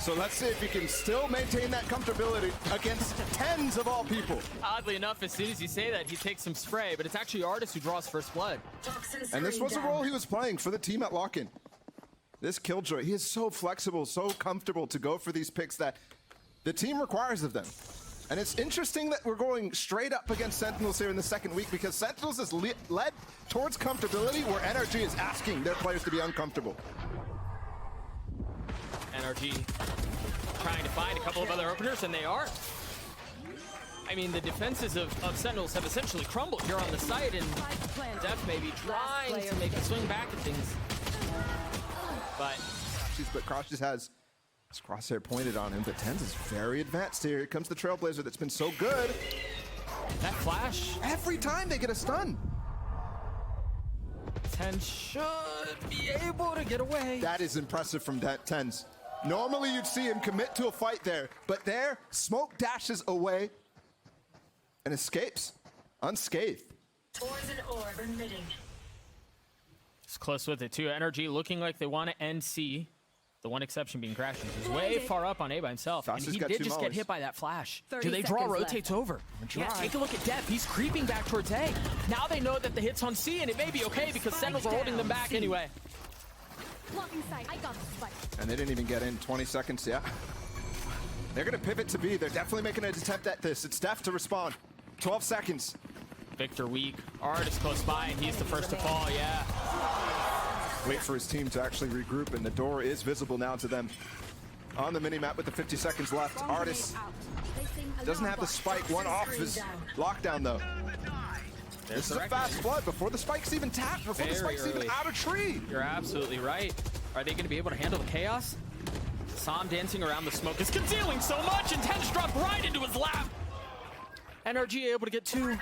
So let's see if he can still maintain that comfortability against tens of all people. Oddly enough, as soon as you say that, he takes some spray, but it's actually ardiis who draws first blood. And this was a role he was playing for the team at Lock-In. This Killjoy, he is so flexible, so comfortable to go for these picks that the team requires of them. And it's interesting that we're going straight up against Sentinels here in the second week, because Sentinels is led towards comfortability where NRG is asking their players to be uncomfortable. NRG trying to find a couple of other openers, and they are. I mean, the defenses of Sentinels have essentially crumbled here on the site, and dephh may be trying to make a swing back at things. But crashies has his crosshair pointed on him, but TenZ is very advanced here. Here comes the Trailblazer that's been so good. That flash. Every time they get a stun. TenZ should be able to get away. That is impressive from TenZ. Normally you'd see him commit to a fight there, but there, smoke dashes away and escapes unscathed. Poison orb emitting. It's close with it too. NRG looking like they want to end C. The one exception being crashies. He's way far up on A by himself. Sacy's and he got did two just mollies. get hit by that flash. Do they draw rotates over? Yeah, take a look at dephh. He's creeping back towards A. Now they know that the hit's on C, and it may be okay because Sentinels are holding them back anyway. Blocking sight. I got the spike. And they didn't even get in 20 seconds, yeah. They're gonna pivot to B. They're definitely making an attempt at this. It's dephh to respond. 12 seconds. Victor weak. ardiis close by, and he's the first to fall, yeah. Wait for his team to actually regroup, and the door is visible now to them. On the minimap with the 50 seconds left, ardiis doesn't have the spike. One off his lockdown, though. This is a fast flood before the spike's even tapped, before the spike's even out of tree. You're absolutely right. Are they going to be able to handle the chaos? Sam dancing around the smoke is concealing so much, and TenZ dropped right into his lap. NRG able to get two.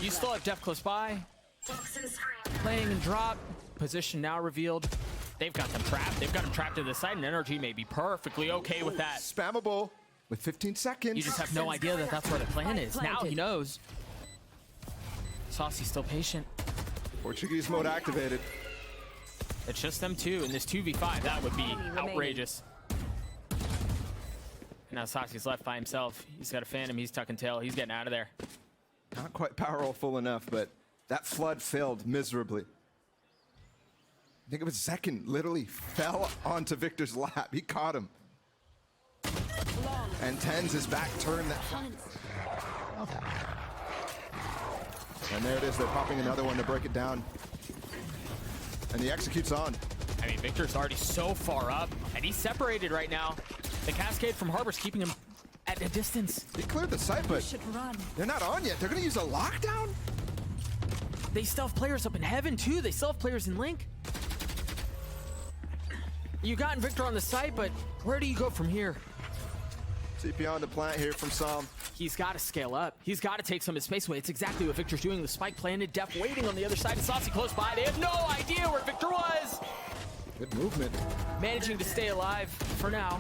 You still have dephh close by. Playing and drop. Position now revealed. They've got them trapped. They've got them trapped to the side, and NRG may be perfectly okay with that. Spammable with 15 seconds. You just have no idea that that's where the plan is. Now he knows. Sacy's still patient. Portuguese mode activated. It's just them two in this 2v5. That would be outrageous. Now Sacy's left by himself. He's got a phantom. He's tucking tail. He's getting out of there. Not quite powerful enough, but that flood failed miserably. I think it was zekken literally fell onto Victor's lap. He caught him. And TenZ is back turned. And there it is. They're popping another one to break it down. And the execute's on. I mean, Victor's already so far up, and he's separated right now. The cascade from Harbor's keeping him at a distance. They cleared the site, but they're not on yet. They're going to use a lockdown? They still have players up in heaven, too. They still have players in Link. You got Victor on the site, but where do you go from here? TP on the plant here from Sam. He's got to scale up. He's got to take some of his space away. It's exactly what Victor's doing. The spike planted, dephh waiting on the other side, and Sacy close by. They have no idea where Victor was. Good movement. Managing to stay alive for now.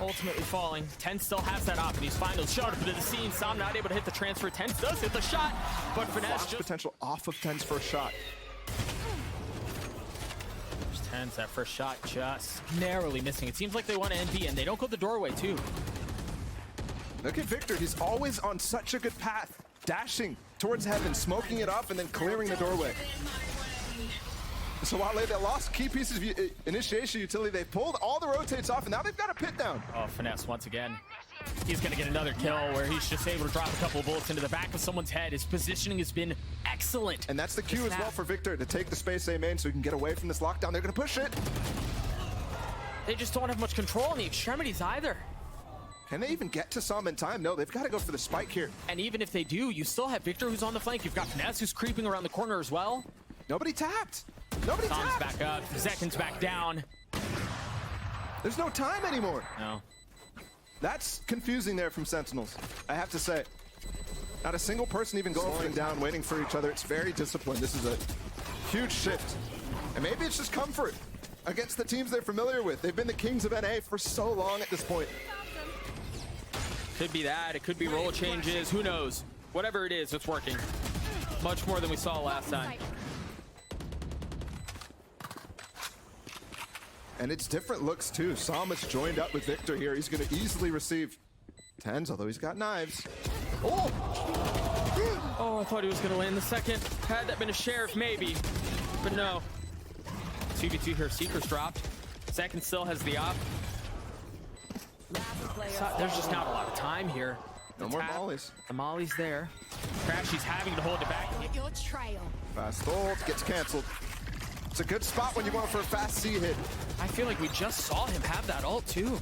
Ultimately falling. TenZ still has that op, and he's finally showed up into the scene. Sam not able to hit the transfer. TenZ does hit the shot, but finesse just potential off of TenZ first shot. TenZ, that first shot just narrowly missing. It seems like they want to end B, and they don't go the doorway too. Look at Victor. He's always on such a good path. Dashing towards heaven, smoking it off, and then clearing the doorway. So while they lost key pieces of initiation utility, they pulled all the rotates off, and now they've got a pit down. Oh, finesse once again. He's going to get another kill where he's just able to drop a couple of bullets into the back of someone's head. His positioning has been excellent. And that's the cue as well for Victor to take the space A main so he can get away from this lockdown. They're going to push it. They just don't have much control in the extremities either. Can they even get to Sam in time? No, they've got to go for the spike here. And even if they do, you still have Victor who's on the flank. You've got finesse who's creeping around the corner as well. Nobody tapped. Nobody Sam's tapped. back up. Zekken's back down. There's no time anymore. No. That's confusing there from Sentinels, I have to say. Not a single person even going down, waiting for each other. It's very disciplined. This is a huge shift. And maybe it's just comfort against the teams they're familiar with. They've been the kings of NA for so long at this point. Could be that. It could be role changes. Who knows? Whatever it is, it's working. Much more than we saw last time. And it's different looks too. Sam has joined up with Victor here. He's going to easily receive TenZ, although he's got knives. Oh! Oh, I thought he was going to land the second. Had that been a sheriff, maybe. But no. 2v2 here. Seeker's dropped. Second still has the op. So, there's just not a lot of time here. No more mollies. The molly's there. crashies having to hold it back. Get your trail. Fast hold gets canceled. It's a good spot when you're going for a fast C hit. I feel like we just saw him have that ult too.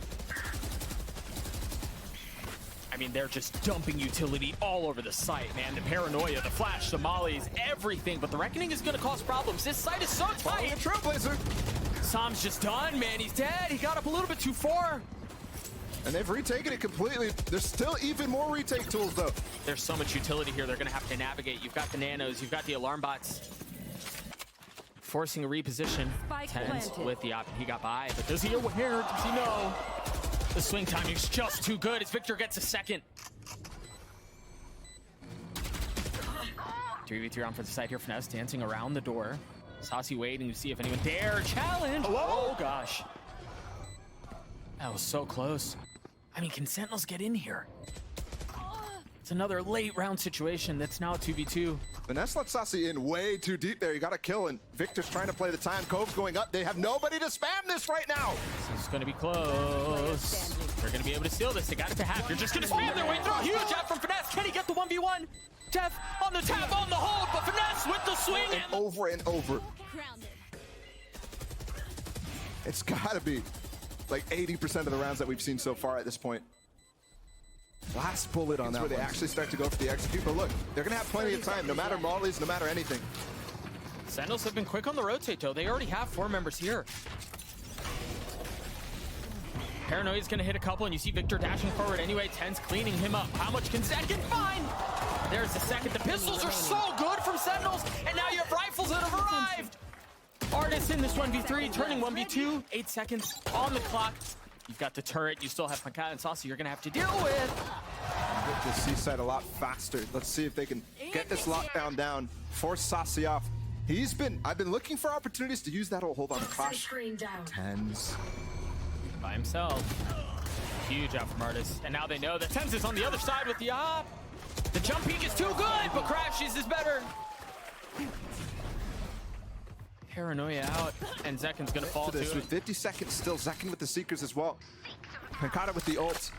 I mean, they're just dumping utility all over the site, man. The paranoia, the flash, the mollies, everything. But the Reckoning is going to cause problems. This site is so tight. Oh, Trailblazer. Sam's just done, man. He's dead. He got up a little bit too far. And they've retaken it completely. There's still even more retake tools, though. There's so much utility here. They're going to have to navigate. You've got the nanos. You've got the alarm bots. Forcing a reposition. TenZ with the op. He got by, but does he aware? Does he know? The swing timing's just too good as Victor gets a second. 3v3 round for the side here. Finesse dancing around the door. Sacy waiting to see if anyone dare challenge. Hello? Oh gosh. That was so close. I mean, can Sentinels get in here? It's another late round situation that's now 2v2. Finesse let Sacy in way too deep there. He got a kill, and Victor's trying to play the time. Cove's going up. They have nobody to spam this right now. This is going to be close. They're going to be able to steal this. They got it to half. You're just going to spam their way through. Huge out from Finesse. Can he get the 1v1? Death on the tap, on the hold, but Finesse with the swing. And over and over. Grounded. It's got to be like 80% of the rounds that we've seen so far at this point. Last bullet on that where they actually start to go for the execute, but look, they're gonna have plenty of time, no matter mollies, no matter anything. Sentinels have been quick on the rotate though. They already have 4 members here. Paranoia's gonna hit a couple, and you see Victor dashing forward anyway. TenZ cleaning him up. How much can zekken find? There's the second. The pistols are so good from Sentinels, and now you have rifles that have arrived. ardiis in this 1v3, turning 1v2. 8 seconds on the clock. You've got the turret, you still have pANcada and Sacy you're gonna have to deal with. Get the C side a lot faster. Let's see if they can get this lockdown down, force Sacy off. I've been looking for opportunities to use that hold on the clash. Screen down. TenZ. By himself. Huge out from ardiis. And now they know that TenZ is on the other side with the op. The jump peek is too good, but crashies is better. Paranoia out, and zekken's gonna fall to With it. 50 seconds still, zekken with the Seekers as well. pANcada with the ult.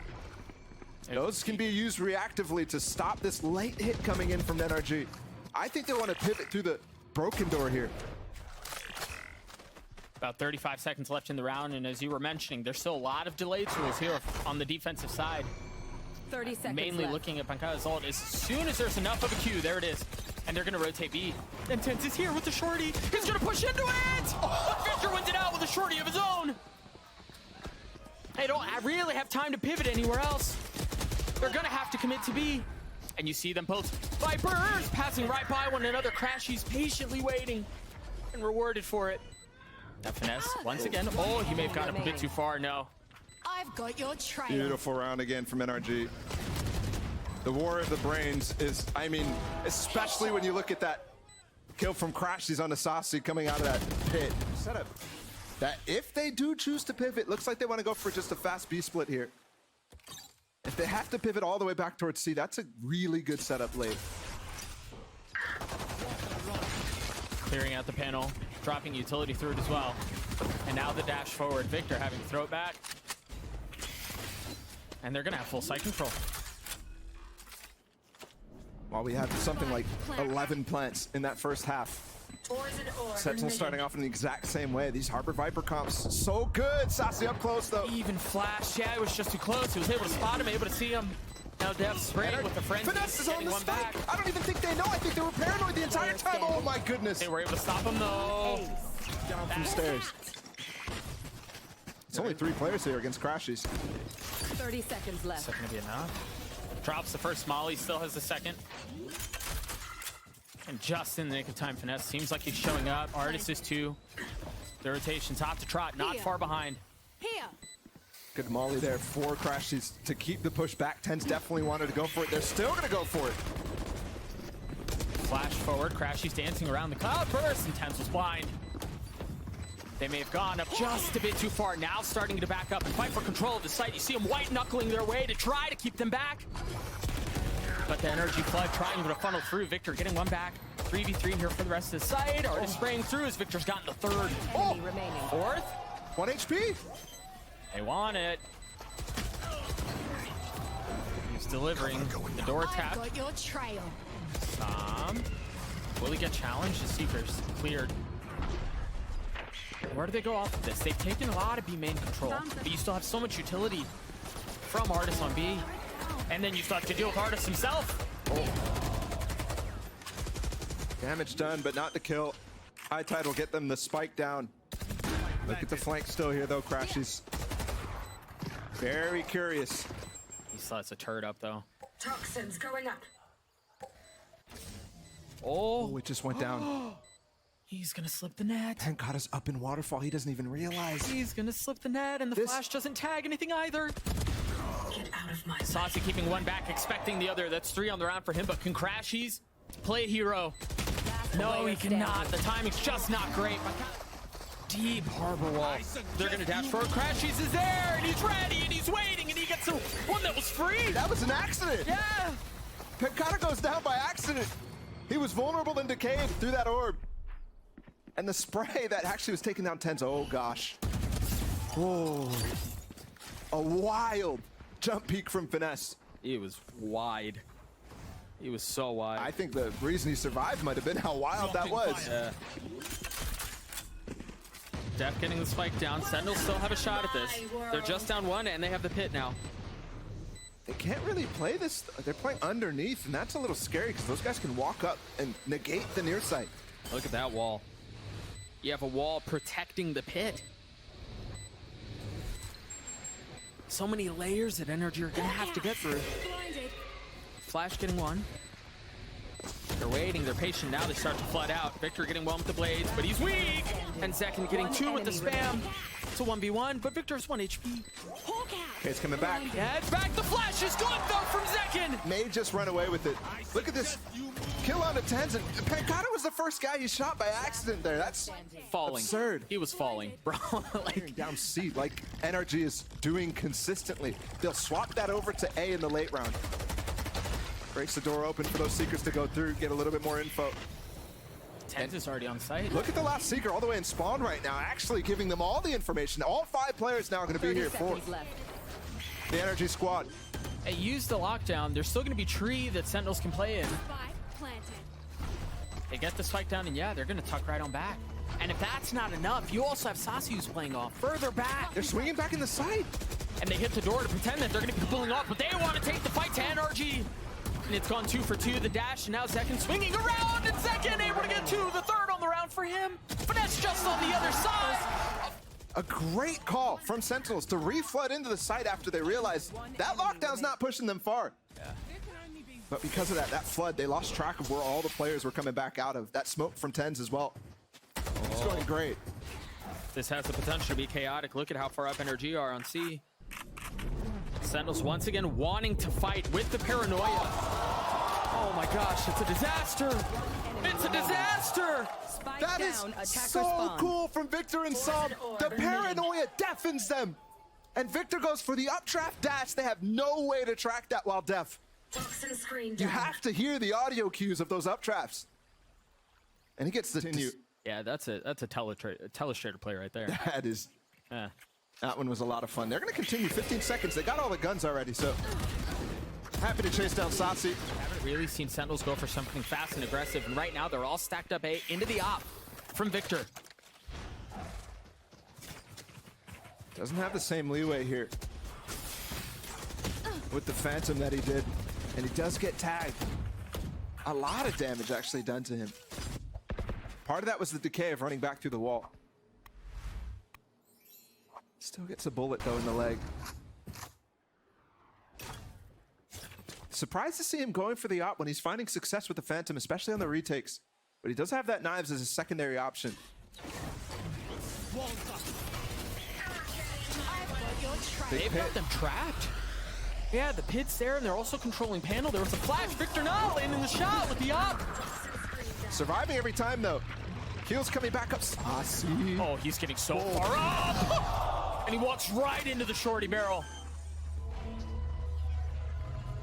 Those can be used reactively to stop this late hit coming in from NRG. I think they want to pivot through the broken door here. About 35 seconds left in the round, and as you were mentioning, there's still a lot of delay tools here on the defensive side. 30 seconds Mainly left. looking at pANcada's ult. As soon as there's enough of a queue, there it is. And they're gonna rotate B. And TenZ is here with the shorty. He's gonna push into it! But Victor wins it out with a shorty of his own. They don't really have time to pivot anywhere else. They're gonna have to commit to B. And you see them both Vipers passing right by one another. crashies patiently waiting and rewarded for it. That finesse once again. Oh, he may have gone up a bit too far. No. I've got your trail. Beautiful round again from NRG. The war of the brains is, I mean, especially when you look at that kill from crashies on the Sacy coming out of that pit. Setup that if they do choose to pivot, looks like they want to go for just a fast B split here. If they have to pivot all the way back towards C, that's a really good setup late. Clearing out the panel, dropping utility through it as well. And now the dash forward. Victor having to throw it back. And they're gonna have full site control. While we had something like 11 plants in that first half. Sentinels starting off in the exact same way. These Harbor Viper comps, so good. Sacy up close though. Even flash, yeah, it was just too close. He was able to spot him, able to see him. Now dephh spraying with the frenzy. Finesse is on getting the one spike. back. I don't even think they know. I think they were paranoid the entire time. Oh my goodness. They were able to stop him though. Down from stairs. It's only 3 players here against crashies. 30 seconds left. Is that gonna be enough? Drops the first molly, still has the second. And just in the nick of time, finesse seems like he's showing up. ardiis is 2. The rotation top to trot, not far behind. Here. Good molly there for crashies to keep the push back. TenZ definitely wanted to go for it. They're still gonna go for it. Flash forward, crashies dancing around the cloud burst, and TenZ was blind. They may have gone up just a bit too far. Now starting to back up and fight for control of the site. You see them white-knuckling their way to try to keep them back. But the NRG flood trying to funnel through. Victor getting one back. 3v3 here for the rest of the site. Ardiis spraying through as Victor's gotten the third. Enemy remaining. Fourth. 1 HP. They want it. He's delivering. The door I've tap. got your trail. Will he get challenged? The Seekers cleared. Where do they go off of this? They've taken a lot of B main control, but you still have so much utility from Ardiis on B. And then you still have to deal with Ardiis himself. Damage done, but not the kill. High Tide will get them the spike down. Look at the flank still here, though, crashies. Very curious. He still has a turret up, though. Toxins going up. Oh, it just went down. He's gonna slip the net. pANcada's up in waterfall. He doesn't even realize. He's gonna slip the net, and the flash doesn't tag anything either. Get out of my Sacy keeping one back, expecting the other. That's 3 on the round for him, but can crashies play hero? No, he cannot. The timing's just not great. Deep harbor wall. They're gonna dash forward. crashies is there, and he's ready, and he's waiting, and he gets one that was free. That was an accident. Yeah. pANcada goes down by accident. He was vulnerable and decayed through that orb. And the spray that actually was taking down TenZ. Oh, gosh. Oh. A wild jump peek from Finesse. He was wide. He was so wide. I think the reason he survived might have been how wild that was. Yeah. dephh getting the spike down. Sentinels still have a shot at this. They're just down 1, and they have the pit now. They can't really play this. They're playing underneath, and that's a little scary because those guys can walk up and negate the near sight. Look at that wall. You have a wall protecting the pit. So many layers that NRG are gonna have to get through. Blinded. Flash getting 1. They're waiting, they're patient now, they start to flood out. Victor getting 1 with the blades, but he's weak! And zekken getting 2 with the spam. It's a 1v1, but Victor's 1 HP. Hawk out. Okay, it's coming back. Yeah, it's back, the flash is good though from zekken! May just run away with it. Look at this kill on the TenZ. pANcada was the first guy he shot by accident there. That's Falling. absurd. He was falling, bro. Like, Down C, like NRG is doing consistently. They'll swap that over to A in the late round. Breaks the door open for those Seekers to go through, get a little bit more info. TenZ is already on site. Look at the last Seeker all the way in spawn right now, actually giving them all the information. All 5 players now are going to be 30 here for seconds left. the NRG squad. They use the lockdown. There's still going to be tree that Sentinels can play in. Spike planted. They get the spike down, and yeah, they're going to tuck right on back. And if that's not enough, you also have Sacy who's playing off further back. They're swinging back in the side. And they hit the door to pretend that they're going to be pulling off, but they want to take the fight to NRG. And it's gone 2 for 2, the dash, and now zekken swinging around, and zekken able to get 2, the third on the round for him. Finesse just on the other side. A great call from Sentinels to reflood into the site after they realized that lockdown's not pushing them far. Yeah. But because of that flood, they lost track of where all the players were coming back out of. That smoke from TenZ as well. It's going great. This has the potential to be chaotic. Look at how far up NRG are on C. Sentinels once again wanting to fight with the paranoia. Oh my gosh, it's a disaster. It's a disaster. Spike That is down. Attacker so spawn. cool from Victor and Sam. The paranoia deafens them. And Victor goes for the updraft dash. They have no way to track that while deaf. Toxin screen You down. have to hear the audio cues of those updrafts. And he gets the continue. Yeah, that's a telestrator play right there. That is, Yeah. that one was a lot of fun. They're going to continue 15 seconds. They got all the guns already, so happy to chase down Sacy. Haven't really seen Sentinels go for something fast and aggressive, and right now they're all stacked up A into the op from Victor. Doesn't have the same leeway here with the Phantom that he did, and he does get tagged. A lot of damage actually done to him. Part of that was the decay of running back through the wall. Still gets a bullet though in the leg. Surprised to see him going for the op when he's finding success with the Phantom, especially on the retakes. But he does have that knives as a secondary option. I've got your trail. Big They've pit. got them trapped. Yeah, the pit's there, and they're also controlling panel. There was a flash. Victor now landing the shot with the op. Surviving every time though. Heels coming back up. Sacy. Oh, he's getting so far up. And he walks right into the shorty barrel.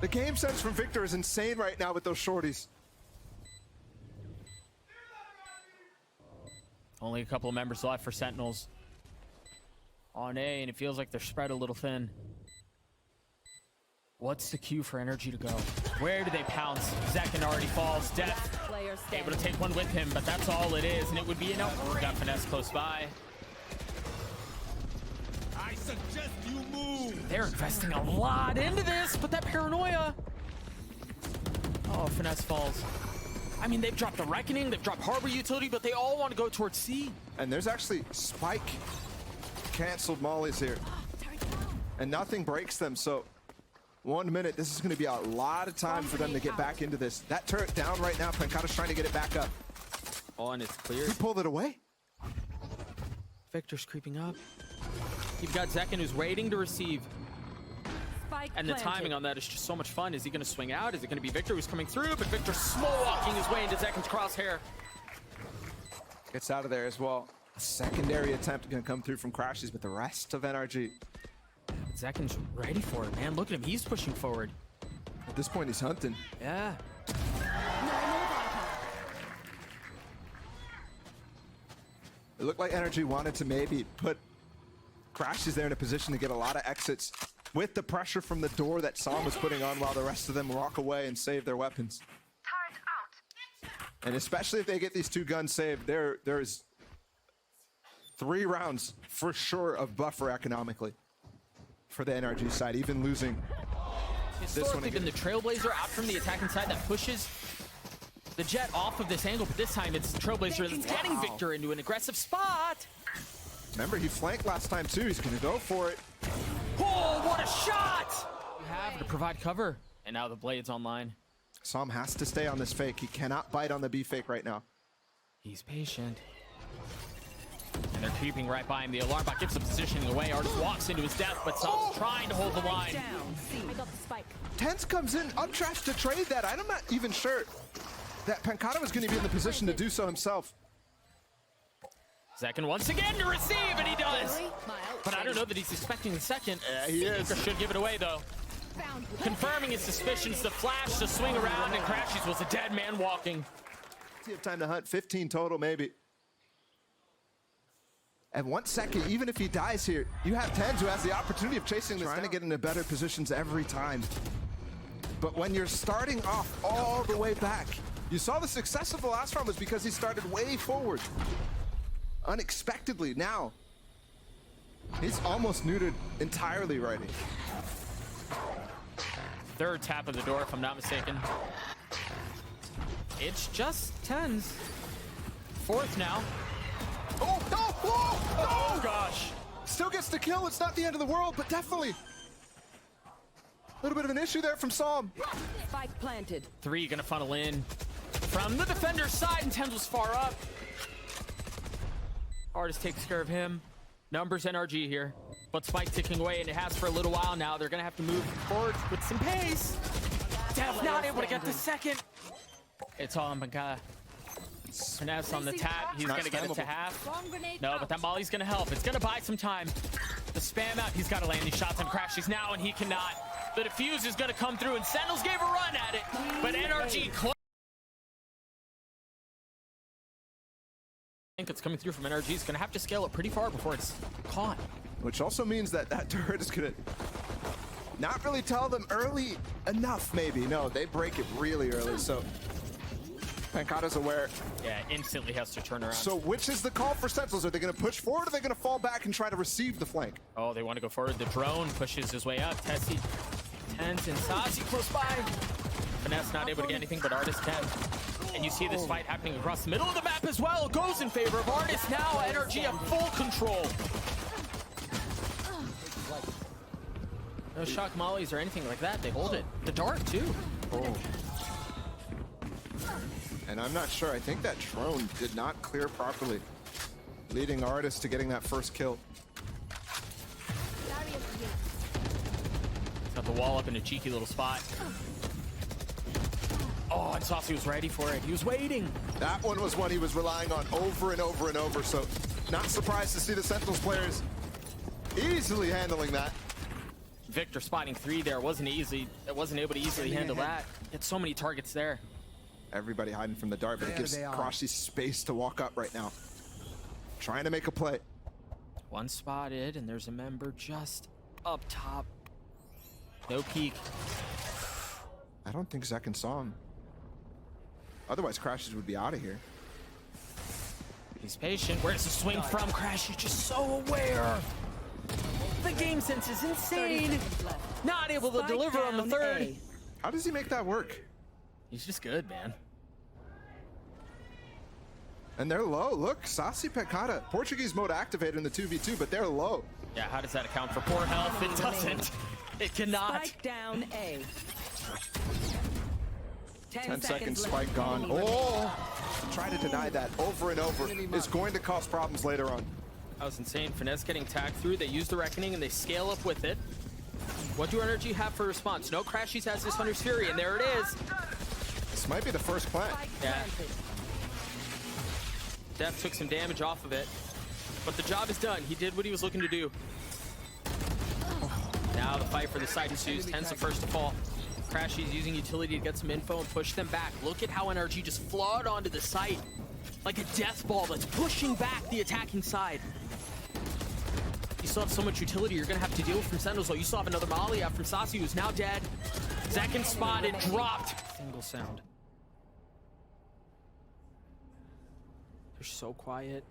The game sense from Victor is insane right now with those shorties. Only a couple of members left for Sentinels on A, and it feels like they're spread a little thin. What's the cue for NRG to go? Where do they pounce? Zekken already falls. dephh able to take one with him, but that's all it is, and it would be an outright. Got finesse close by. I suggest you move. They're investing a lot into this, but that paranoia. Oh, finesse falls. I mean, they've dropped the Reckoning, they've dropped Harbor Utility, but they all want to go towards C. And there's actually Spike canceled mollies here. And nothing breaks them, so 1 minute, this is going to be a lot of time for them to get back into this. That turret down right now, pANcada's trying to get it back up. Oh, and it's clear. He pulled it away. Victor's creeping up. You've got Zekken who's waiting to receive. And the timing on that is just so much fun. Is he going to swing out? Is it going to be Victor who's coming through? But Victor's slow walking his way into Zekken's crosshair. Gets out of there as well. A secondary attempt going to come through from crashies, but the rest of NRG. Zekken's ready for it, man. Look at him. He's pushing forward. At this point, he's hunting. Yeah. It looked like NRG wanted to maybe put crashies there in a position to get a lot of exits with the pressure from the door that Sacy was putting on while the rest of them walk away and save their weapons. And especially if they get these two guns saved, there's 3 rounds for sure of buffer economically for the NRG side, even losing this one. Historically been the Trailblazer out from the attacking side that pushes the Jet off of this angle, but this time it's Trailblazer that's getting Victor into an aggressive spot. Remember, he flanked last time too. He's going to go for it. Oh, what a shot! You have to provide cover. And now the Blade's online. Sacy has to stay on this fake. He cannot bite on the B fake right now. He's patient. And they're creeping right by him. The alarm bot gives him positioning away. ardiis walks into his death, but Sacy's trying to hold the line. I got the spike. TenZ comes in untrapped to trade that. I'm not even sure that pANcada was going to be in the position to do so himself. Zekken once again to receive, and he does. But I don't know that he's expecting the second. He is. Victor should give it away, though. Confirming his suspicions, the flash to swing around, and crashies was a dead man walking. You have time to hunt. 15 total, maybe. And 1 second, even if he dies here, you have TenZ who has the opportunity of chasing this, trying to get into better positions every time. But when you're starting off all the way back, you saw the success of the last round was because he started way forward. Unexpectedly, now he's almost neutered entirely ready. Third tap of the door, if I'm not mistaken. It's just TenZ. Fourth now. Oh, no! Whoa! No! Oh, gosh. Still gets the kill. It's not the end of the world, but definitely a little bit of an issue there from Sacy. Spike planted. 3 gonna funnel in from the defender's side, and TenZ was far up. ardiis takes care of him. Numbers NRG here, but Spike ticking away, and it has for a little while now. They're gonna have to move forward with some pace. dephh not able to get the second. It's all on pANcada. Finesse on the tap. He's gonna get it to half. No, but that molly's gonna help. It's gonna buy some time. The spam out. He's gotta land these shots on crashies now, and he cannot. The defuse is gonna come through, and Sentinels gave a run at it, but NRG. I think it's coming through from NRG. He's gonna have to scale it pretty far before it's caught. Which also means that that turret is gonna not really tell them early enough, maybe. No, they break it really early, so pANcada's aware. Yeah, instantly has to turn around. So which is the call for Sentinels? Are they gonna push forward, or are they gonna fall back and try to receive the flank? Oh, they want to go forward. The drone pushes his way up. TenZ and Sacy close by. Finesse not able to get anything, but ardiis can. And you see this fight happening across the middle of the map as well. It goes in favor of ardiis. Now NRG have full control. No shock mollies or anything like that. They hold it. The dart too. Oh. And I'm not sure. I think that drone did not clear properly, leading ardiis to getting that first kill. Got the wall up in a cheeky little spot. Oh, and Sacy was ready for it. He was waiting. That one was one he was relying on over and over and over, so not surprised to see the Sentinels players easily handling that. Victor spotting 3 there wasn't easy. It wasn't able to easily handle that. Had so many targets there. Everybody hiding from the dart, but it gives crashies space to walk up right now. Trying to make a play. One spotted, and there's a member just up top. No peek. I don't think zekken saw him. Otherwise, crashies would be out of here. He's patient. Where's the swing from? crashies just so aware. The game sense is insane. Not able to deliver on the third. How does he make that work? He's just good, man. And they're low. Look, Sacy, pANcada. Portuguese mode activated in the 2v2, but they're low. Yeah, how does that account for poor health? It doesn't. It cannot. Spike down A. 10 seconds, spike gone. Oh! Try to deny that over and over is going to cause problems later on. That was insane. Finesse getting tagged through. They use the Reckoning and they scale up with it. What do NRG have for response? No, crashies has this Hunter's Fury, and there it is. This might be the first plant. Yeah. dephh took some damage off of it, but the job is done. He did what he was looking to do. Now the fight for the site ensues. TenZ the first to fall. crashies using utility to get some info and push them back. Look at how NRG just flawed onto the site like a death ball that's pushing back the attacking side. You still have so much utility you're gonna have to deal with from Sentinels. You still have another molly out from Sacy, who's now dead. zekken spotted, dropped. Single sound. They're so quiet.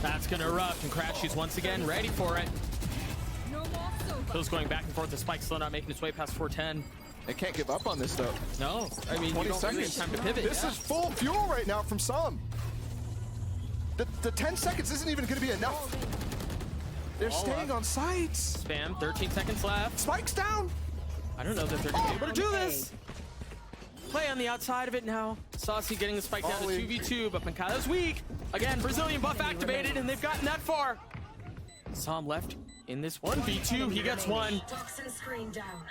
That's gonna erupt, and crashies once again ready for it. Bill's going back and forth. The spike still not making its way past 410. They can't give up on this though. No, I mean, 20 you don't really seconds. have time to pivot. This is full fuel right now from some. The 10 seconds isn't even going to be enough. They're staying on sites. Spam, 13 seconds left. Spike's down. I don't know that they're going to be able to do this. Play on the outside of it now. Sacy getting the spike down to 2v2, but pANcada's weak. Again, Brazilian buff activated, and they've gotten that far. Sam left in this 1v2. He gets one. Toxin screen down.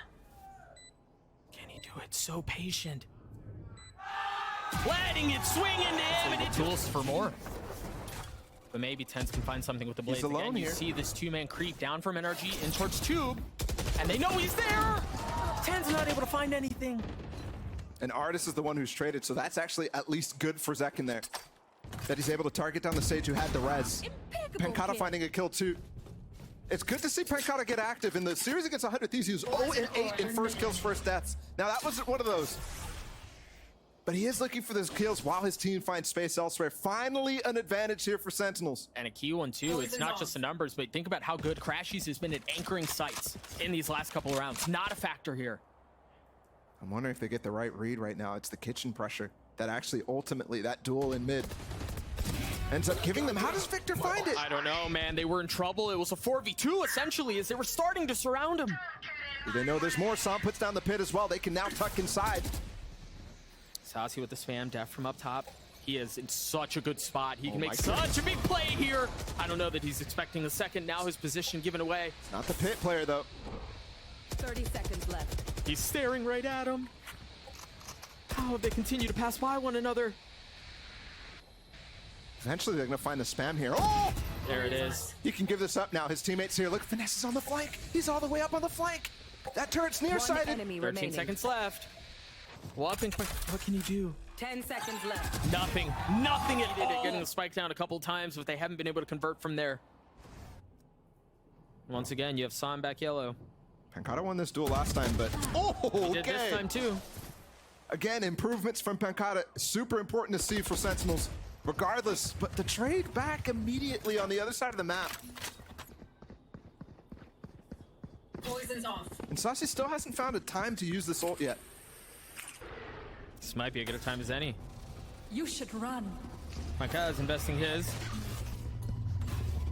Can he do it? So patient. Letting it swing into him, and it tools for more. But maybe TenZ can find something with the blades. He's alone again. You here. see this 2-man creep down from NRG in towards Tube, and they know he's there. TenZ not able to find anything. And ardiis is the one who's traded, so that's actually at least good for zekken there. That he's able to target down the Sage who had the res. pANcada finding a kill too. It's good to see pANcada get active. In the series against 100 Thieves, he was 0-8 in first kills, first deaths. Now that wasn't one of those. But he is looking for those kills while his team finds space elsewhere. Finally an advantage here for Sentinels. And a key one too. It's not just the numbers, but think about how good crashies has been at anchoring sites in these last couple of rounds. Not a factor here. I'm wondering if they get the right read right now. It's the kitchen pressure that actually ultimately, that duel in mid, ends up giving them. How does Victor find it? I don't know, man. They were in trouble. It was a 4v2 essentially as they were starting to surround him. They know there's more. Sam puts down the pit as well. They can now tuck inside. Sacy with the spam, dephh from up top. He is in such a good spot. He can make such a big play here. I don't know that he's expecting the second. Now his position given away. Not the pit player though. 30 seconds left. He's staring right at him. How they continue to pass by one another. Eventually they're gonna find the spam here. Oh! There it is. He can give this up now. His teammates here. Look, Finesse is on the flank. He's all the way up on the flank. That turret's nearsighted. 13 seconds left. Whopping, what can you do? 10 seconds left. Nothing. Nothing at all. Getting the spike down a couple times, but they haven't been able to convert from there. Once again, you have Sam back yellow. pANcada won this duel last time, but He did this time too. Again, improvements from pANcada. Super important to see for Sentinels, regardless. But the trade back immediately on the other side of the map. Poison's off. And Sacy still hasn't found a time to use this ult yet. This might be as good a time as any. You should run. pANcada's investing his.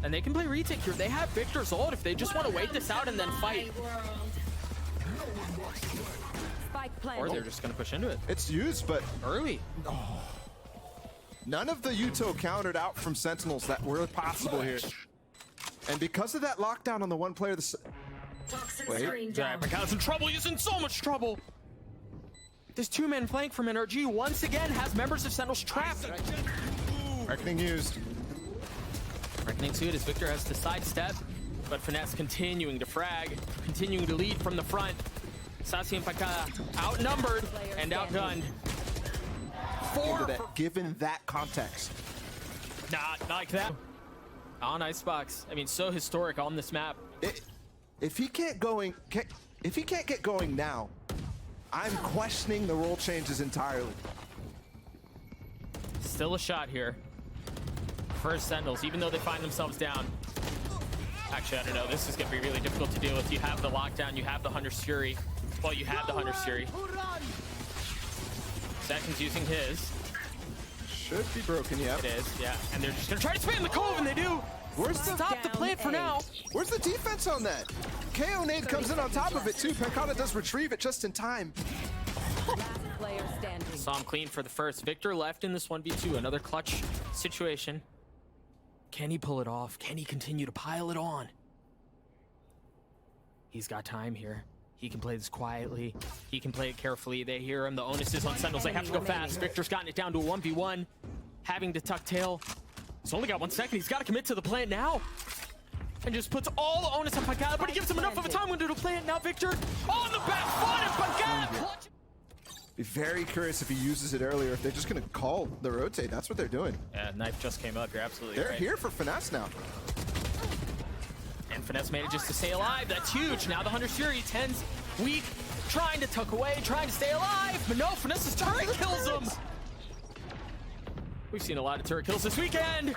And they can play retake here. They have Victor's ult if they just want to wait this out and then fight. Spike Or planted. they're just going to push into it. It's used, but Early. none of the Uto countered out from Sentinels that were possible here. And because of that lockdown on the one player, Toxin Wait. screen Yeah, down. pANcada's in trouble. He's in so much trouble. This two-man flank from NRG once again has members of Sentinels trapped. Reckoning used. Reckoning suit as Victor has to sidestep, but Finesse continuing to frag, continuing to lead from the front. Sacy and pANcada outnumbered and outgunned. Given that context. Not like that. On Icebox. I mean, so historic on this map. If he can't get going now, I'm questioning the role changes entirely. Still a shot here. First Sentinels, even though they find themselves down. Actually, I don't know. This is going to be really difficult to deal with. You have the lockdown. You have the Hunter's Fury. Well, you have the Hunter's Fury. Zekken's using his. Should be broken, yeah. It is, yeah. And they're just going to try to spam the cove, and they do. Stop the plant for now. Where's the defense on that? KO nade comes in on top of it, too. pANcada does retrieve it just in time. Last player standing. Saw him clean for the first. Victor left in this 1v2. Another clutch situation. Can he pull it off? Can he continue to pile it on? He's got time here. He can play this quietly. He can play it carefully. They hear him. The onus is on Sentinels. They have to go fast. Victor's gotten it down to a 1v1. Having to tuck tail. He's only got 1 second. He's got to commit to the plant now. And just puts all the onus on pANcada, but he gives him enough of a time window to plant. Now Victor on the back foot, and pANcada. Be very curious if he uses it earlier, if they're just going to call the rotate. That's what they're doing. Yeah, knife just came up. You're absolutely They're right. here for Finesse now. And Finesse manages to stay alive. That's huge. Now the Hunter's Fury, TenZ weak, trying to tuck away, trying to stay alive. But no, Finesse's turret kills him. We've seen a lot of turret kills this weekend.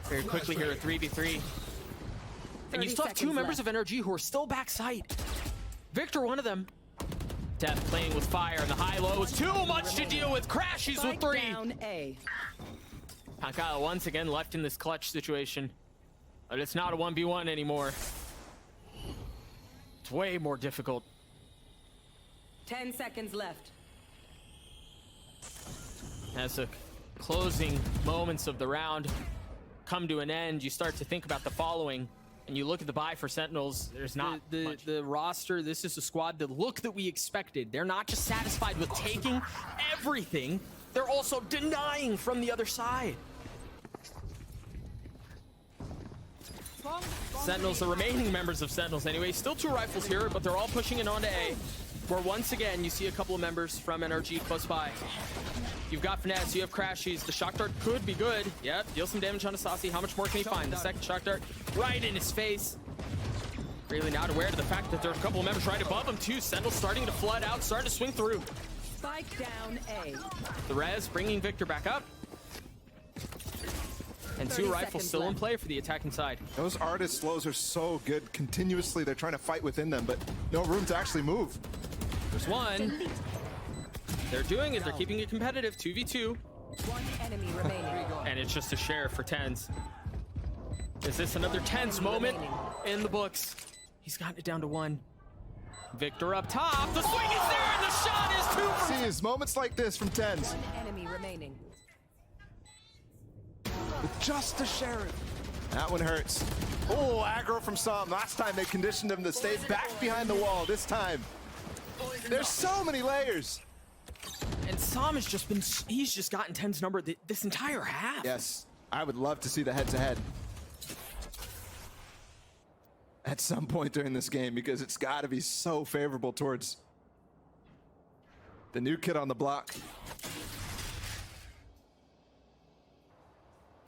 Very quickly here, a 3v3. And you still have 2 members of NRG who are still backside. Victor, one of them. dephh playing with fire, and the high-low is too much to deal with. crashies with 3. Down A. pANcada once again left in this clutch situation. But it's not a 1v1 anymore. It's way more difficult. 10 seconds left. As the closing moments of the round come to an end, you start to think about the following. And you look at the buy for Sentinels, there's not much. The roster, this is a squad, the look that we expected. They're not just satisfied with taking everything, they're also denying from the other side. Sentinels, the remaining members of Sentinels anyway, still 2 rifles here, but they're all pushing it onto A, where once again you see a couple of members from NRG close by. You've got Finesse, you have crashies. The shock dart could be good. Yep, deal some damage on Sacy. How much more can he find? The second shock dart right in his face. Really not aware of the fact that there are a couple of members right above him too. Sentinels starting to flood out, starting to swing through. Spike down A. The res bringing Victor back up. And 2 rifles still in play for the attacking side. Those ardiis slows are so good. Continuously, they're trying to fight within them, but no room to actually move. There's one. They're doing it. They're keeping it competitive. 2v2. 1 enemy remaining. And it's just a share for TenZ. Is this another TenZ moment in the books? He's gotten it down to 1. Victor up top. The swing is there, and the shot is 2 for... Sees moments like this from TenZ. 1 enemy remaining. With just a sheriff. That one hurts. Oh, aggro from Sam. Last time they conditioned him to stay back behind the wall. This time, there's so many layers. And Sam has just been, he's just gotten TenZ number this entire half. Yes, I would love to see the head-to-head at some point during this game, because it's got to be so favorable towards the new kid on the block.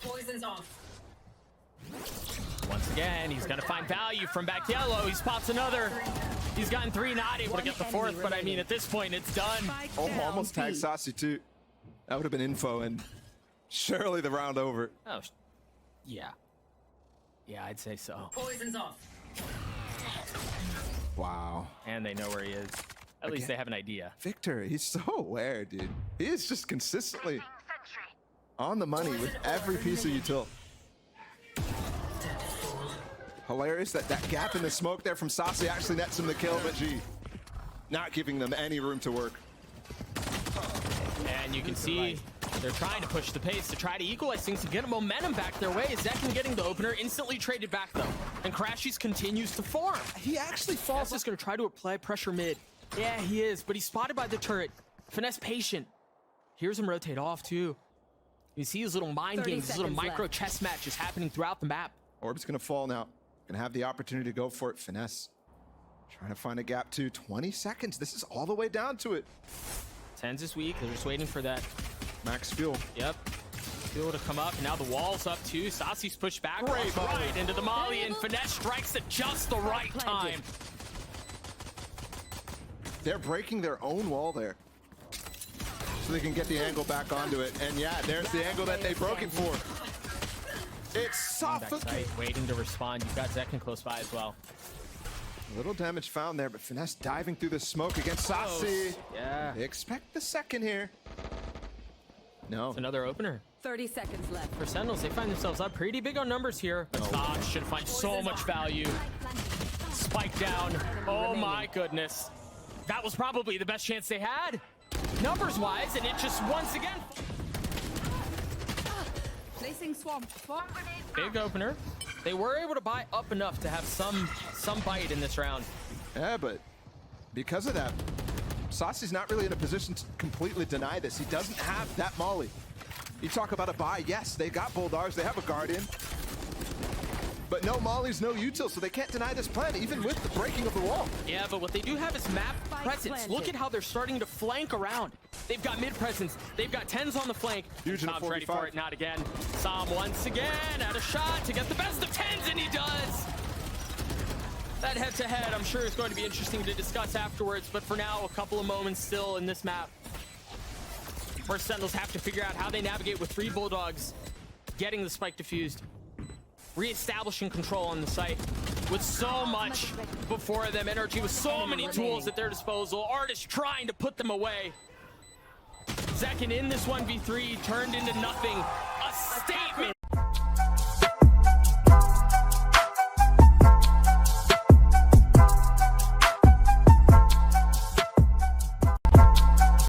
Poison's off. Once again, he's going to find value from back yellow. He spots another. He's gotten 3, not able to get the 4th, but I mean, at this point, it's done. Oh, almost tagged Sacy too. That would have been info, and surely the round over. Oh, yeah. Yeah, I'd say so. Poison's off. Wow. And they know where he is. At least they have an idea. Victor, he's so aware, dude. He is just consistently on the money with every piece of util. Hilarious that gap in the smoke there from Sacy actually nets him the kill, but gee, not giving them any room to work. And you can see they're trying to push the pace to try to equalize things, to get a momentum back their way. Zekken getting the opener, instantly traded back though. And crashies continues to form. He actually falls. Is going to try to apply pressure mid. Yeah, he is, but he's spotted by the turret. Finesse patient. Here's him rotate off, too. You see his little mind 30 games, his little seconds micro left. chess matches happening throughout the map. Orb's gonna fall now. Gonna have the opportunity to go for it. Finesse. Trying to find a gap too. 20 seconds. This is all the way down to it. TenZ is weak. They're just waiting for that. Max fuel. Yep. Fuel to come up. And now the wall's up, too. Sacy's pushed back. Great Walks volley. right into the molly, and Finesse strikes at just the right time. They're breaking their own wall there. So they can get the angle back onto it. And yeah, there's the angle that they broke it for. It's Backside, suffocating. waiting to respond. You've got zekken close by as well. Little damage found there, but Finesse diving through the smoke against Sacy. Yeah. They expect the second here. No. It's another opener. 30 seconds left. For Sentinels, they find themselves up pretty big on numbers here. But Fox should find so much value. Spike down. Oh my goodness. That was probably the best chance they had. Numbers-wise, and it just once again. Placing swamp. Big opener. They were able to buy up enough to have some bite in this round. Yeah, but because of that, Sacy's not really in a position to completely deny this. He doesn't have that molly. You talk about a buy, yes, they got Bulldars, they have a Guardian. But no mollies, no util, so they can't deny this plan, even with the breaking of the wall. Yeah, but what they do have is map presence. Look at how they're starting to flank around. They've got mid presence. They've got TenZ on the flank. Huge in a Tom's ready 45. for it, not again. Sam once again at a shot to get the best of TenZ, and he does. That head-to-head, I'm sure, is going to be interesting to discuss afterwards, but for now, a couple of moments still in this map. First, Sentinels have to figure out how they navigate with 3 Bulldogs, getting the spike defused, re-establishing control on the site with so much before them. NRG with so many tools at their disposal. ardiis trying to put them away. zekken in this 1v3 turned into nothing. A statement